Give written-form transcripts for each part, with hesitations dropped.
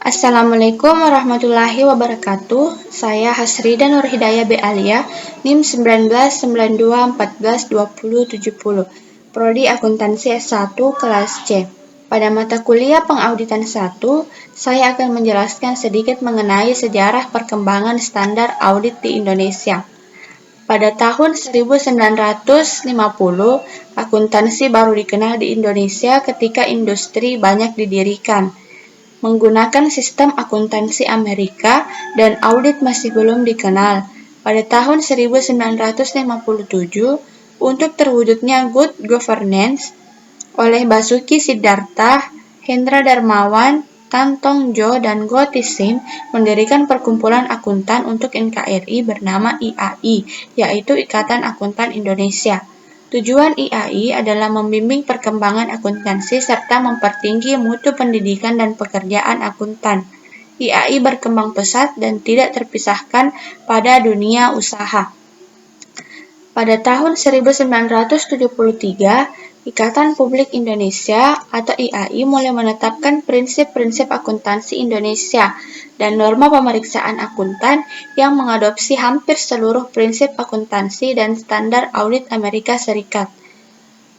Assalamualaikum warahmatullahi wabarakatuh. Saya Hasrida Nur Hidayah B. Alia, NIM 1992142070, Prodi Akuntansi S1 kelas C. Pada mata kuliah Pengauditan 1, saya akan menjelaskan sedikit mengenai sejarah perkembangan standar audit di Indonesia. Pada tahun 1950, akuntansi baru dikenal di Indonesia ketika industri banyak didirikan. Menggunakan sistem akuntansi Amerika dan audit masih belum dikenal. Pada tahun 1957, untuk terwujudnya good governance oleh Basuki Siddhartha, Hendra Darmawan, Tan Tong Jo, dan Go Tisim mendirikan perkumpulan akuntan untuk NKRI bernama IAI, yaitu Ikatan Akuntan Indonesia. Tujuan IAI adalah membimbing perkembangan akuntansi serta mempertinggi mutu pendidikan dan pekerjaan akuntan. IAI berkembang pesat dan tidak terpisahkan pada dunia usaha. Pada tahun 1973, Ikatan Publik Indonesia atau IAI mulai menetapkan prinsip-prinsip akuntansi Indonesia dan norma pemeriksaan akuntan yang mengadopsi hampir seluruh prinsip akuntansi dan standar audit Amerika Serikat.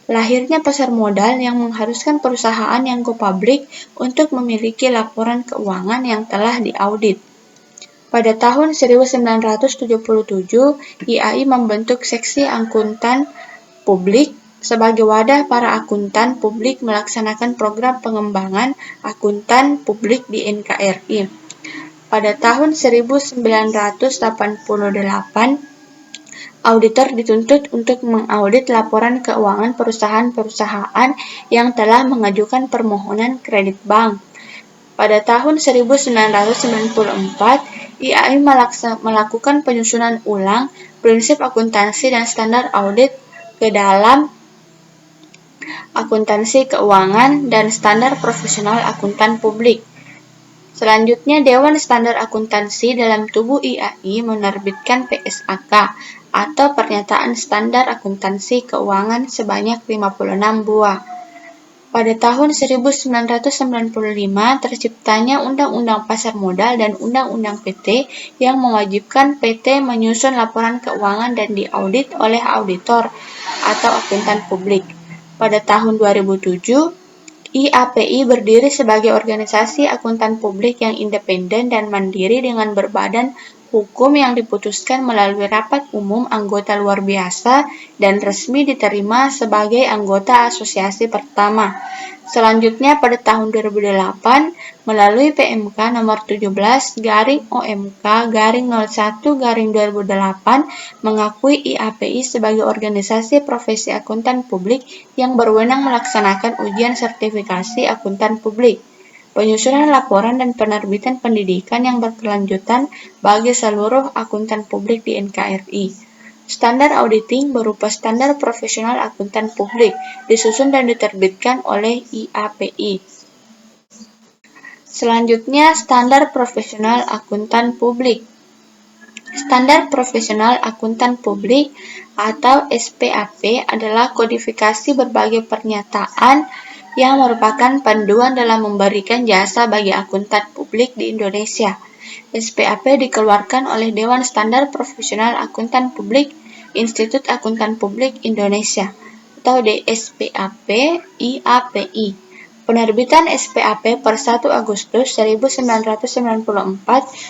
Lahirnya pasar modal yang mengharuskan perusahaan yang go public untuk memiliki laporan keuangan yang telah diaudit. Pada tahun 1977, IAI membentuk seksi akuntan publik sebagai wadah para akuntan publik melaksanakan program pengembangan akuntan publik di NKRI. Pada tahun 1988, auditor dituntut untuk mengaudit laporan keuangan perusahaan-perusahaan yang telah mengajukan permohonan kredit bank. Pada tahun 1994, IAI melakukan penyusunan ulang prinsip akuntansi dan standar audit ke dalam akuntansi keuangan dan standar profesional akuntan publik. Selanjutnya, Dewan Standar Akuntansi dalam tubuh IAI menerbitkan PSAK atau Pernyataan Standar Akuntansi Keuangan sebanyak 56 buah. Pada tahun 1995 terciptanya Undang-Undang Pasar Modal dan Undang-Undang PT yang mewajibkan PT menyusun laporan keuangan dan diaudit oleh auditor atau akuntan publik. Pada tahun 2007, IAPI berdiri sebagai organisasi akuntan publik yang independen dan mandiri dengan berbadan hukum yang diputuskan melalui rapat umum anggota luar biasa dan resmi diterima sebagai anggota asosiasi pertama. Selanjutnya pada tahun 2008 melalui PMK nomor 17/OMK/01/2008 mengakui IAPI sebagai organisasi profesi akuntan publik yang berwenang melaksanakan ujian sertifikasi akuntan publik, penyusunan laporan dan penerbitan pendidikan yang berkelanjutan bagi seluruh akuntan publik di NKRI. Standar auditing berupa standar profesional akuntan publik disusun dan diterbitkan oleh IAPI. Selanjutnya, standar profesional akuntan publik. Standar profesional akuntan publik atau SPAP adalah kodifikasi berbagai pernyataan yang merupakan panduan dalam memberikan jasa bagi akuntan publik di Indonesia. SPAP dikeluarkan oleh Dewan Standar Profesional Akuntan Publik Institut Akuntan Publik Indonesia atau DSPAP IAPI. Penerbitan SPAP per 1 Agustus 1994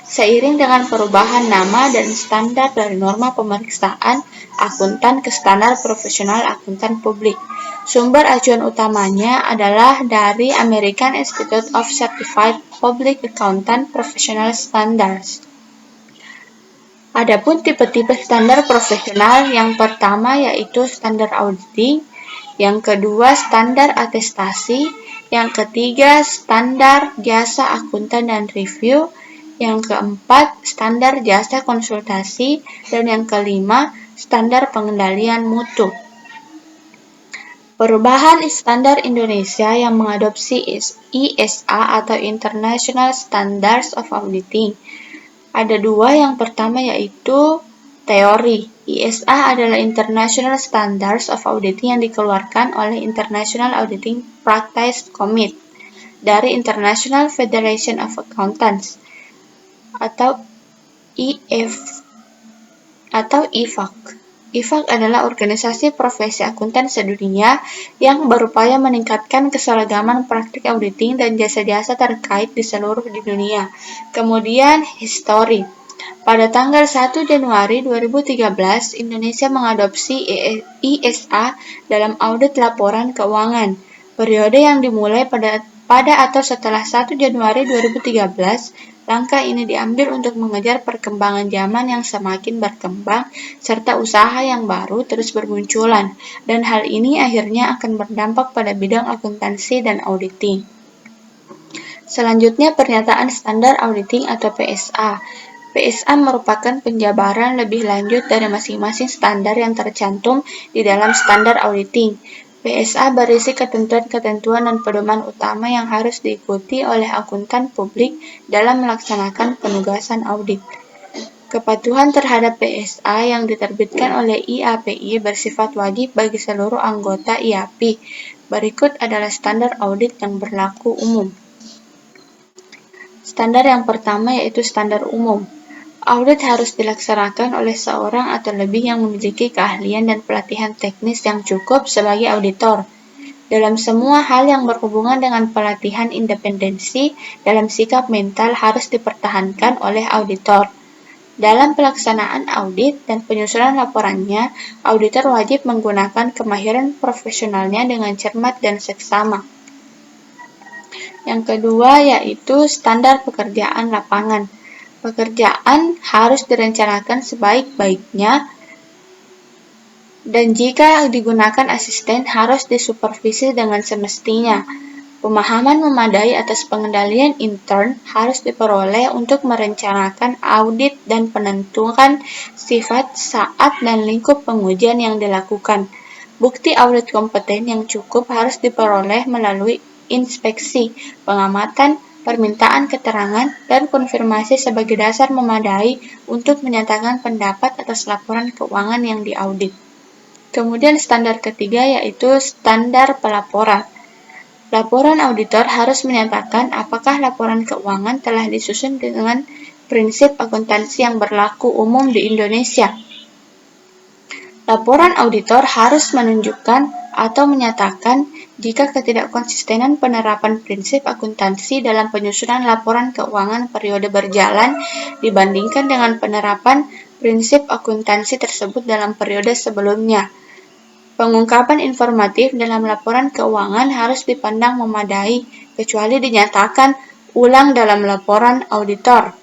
seiring dengan perubahan nama dan standar dari norma pemeriksaan akuntan ke standar profesional akuntan publik. Sumber acuan utamanya adalah dari American Institute of Certified Public Accountant Professional Standards. Adapun tipe-tipe standar profesional, yang pertama yaitu standar auditing, yang kedua standar atestasi, yang ketiga standar jasa akuntan dan review, yang keempat standar jasa konsultasi, dan yang kelima standar pengendalian mutu. Perubahan standar Indonesia yang mengadopsi ISA atau International Standards of Auditing. Ada dua, yang pertama yaitu teori. ISA adalah International Standards of Auditing yang dikeluarkan oleh International Auditing Practice Committee. dari International Federation of Accountants atau IFAC. IFAC adalah organisasi profesi akuntan sedunia yang berupaya meningkatkan keseragaman praktik auditing dan jasa-jasa terkait di seluruh dunia. Kemudian, histori. Pada tanggal 1 Januari 2013, Indonesia mengadopsi ISA dalam audit laporan keuangan. Periode yang dimulai pada atau setelah 1 Januari 2013, langkah ini diambil untuk mengejar perkembangan zaman yang semakin berkembang serta usaha yang baru terus bermunculan, dan hal ini akhirnya akan berdampak pada bidang akuntansi dan auditing. Selanjutnya, pernyataan standar auditing atau PSA. PSA merupakan penjabaran lebih lanjut dari masing-masing standar yang tercantum di dalam standar auditing. PSA berisi ketentuan-ketentuan dan pedoman utama yang harus diikuti oleh akuntan publik dalam melaksanakan penugasan audit. Kepatuhan terhadap PSA yang diterbitkan oleh IAPI bersifat wajib bagi seluruh anggota IAPI. Berikut adalah standar audit yang berlaku umum. Standar yang pertama yaitu standar umum. Audit harus dilaksanakan oleh seorang atau lebih yang memiliki keahlian dan pelatihan teknis yang cukup sebagai auditor. Dalam semua hal yang berhubungan dengan pelatihan independensi dalam sikap mental harus dipertahankan oleh auditor. Dalam pelaksanaan audit dan penyusunan laporannya, auditor wajib menggunakan kemahiran profesionalnya dengan cermat dan seksama. Yang kedua yaitu standar pekerjaan lapangan. Pekerjaan harus direncanakan sebaik-baiknya dan jika digunakan asisten harus disupervisi dengan semestinya. Pemahaman memadai atas pengendalian intern harus diperoleh untuk merencanakan audit dan penentuan sifat, saat, dan lingkup pengujian yang dilakukan. Bukti audit kompeten yang cukup harus diperoleh melalui inspeksi, pengamatan, permintaan keterangan, dan konfirmasi sebagai dasar memadai untuk menyatakan pendapat atas laporan keuangan yang diaudit. Kemudian standar ketiga yaitu standar pelaporan. Laporan auditor harus menyatakan apakah laporan keuangan telah disusun dengan prinsip akuntansi yang berlaku umum di Indonesia. Laporan auditor harus menunjukkan atau menyatakan jika ketidakkonsistenan penerapan prinsip akuntansi dalam penyusunan laporan keuangan periode berjalan dibandingkan dengan penerapan prinsip akuntansi tersebut dalam periode sebelumnya. Pengungkapan informatif dalam laporan keuangan harus dipandang memadai, kecuali dinyatakan ulang dalam laporan auditor.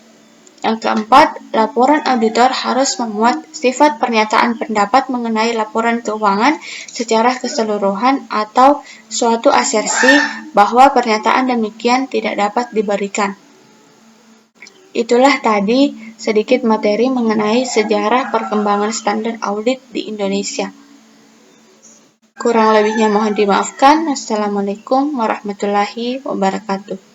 Yang keempat, laporan auditor harus memuat sifat pernyataan pendapat mengenai laporan keuangan secara keseluruhan atau suatu asersi bahwa pernyataan demikian tidak dapat diberikan. Itulah tadi sedikit materi mengenai sejarah perkembangan standar audit di Indonesia. Kurang lebihnya mohon dimaafkan. Wassalamualaikum warahmatullahi wabarakatuh.